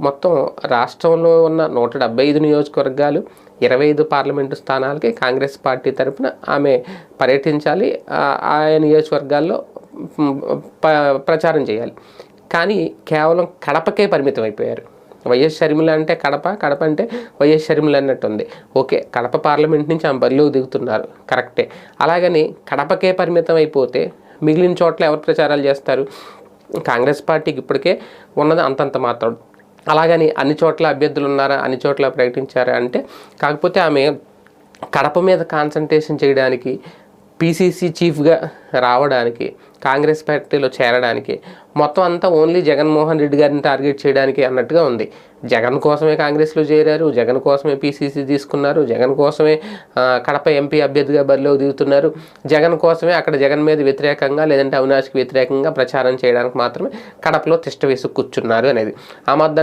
మొత్తం రాష్ట్రంలో ఉన్న 175 నియోజకవర్గాలు 25 పార్లమెంటు స్థానాలకి కాంగ్రెస్ పార్టీ తరఫున ఆమె పర్యటించాలి, ఆయా నియోజకవర్గాల్లో ప్రచారం చేయాలి. కానీ కేవలం కడపకే పరిమితం అయిపోయారు. వైఎస్ షర్మిల అంటే కడప, కడప అంటే వైఎస్ షర్మిల అన్నట్టుంది. ఓకే, కడప పార్లమెంట్ నుంచి ఆమె బరిలోకి దిగుతున్నారు, కరెక్టే. అలాగని కడపకే పరిమితం అయిపోతే మిగిలిన చోట్ల ఎవరు ప్రచారాలు చేస్తారు? కాంగ్రెస్ పార్టీకి ఇప్పటికే ఉన్నది అంతంత మాత్రం. అలాగని అన్ని చోట్ల అభ్యర్థులు ఉన్నారా, అన్ని చోట్ల ప్రకటించారా అంటే, కాకపోతే ఆమె కడప మీద కాన్సన్ట్రేషన్ చేయడానికి, పీసీసీ చీఫ్గా రావడానికి, కాంగ్రెస్ పార్టీలో చేరడానికి, మొత్తం అంతా ఓన్లీ జగన్మోహన్ రెడ్డి గారిని టార్గెట్ చేయడానికి అన్నట్టుగా ఉంది. జగన్ కోసమే కాంగ్రెస్లో చేరారు, జగన్ కోసమే పీసీసీ తీసుకున్నారు, జగన్ కోసమే కడప ఎంపీ అభ్యర్థిగా బరిలోకి దిగుతున్నారు, జగన్ కోసమే అక్కడ జగన్ మీద వ్యతిరేకంగా లేదంటే అవినాష్కి వ్యతిరేకంగా ప్రచారం చేయడానికి మాత్రమే కడపలో తిష్ట వేసి కూర్చున్నారు అనేది. ఆ మధ్య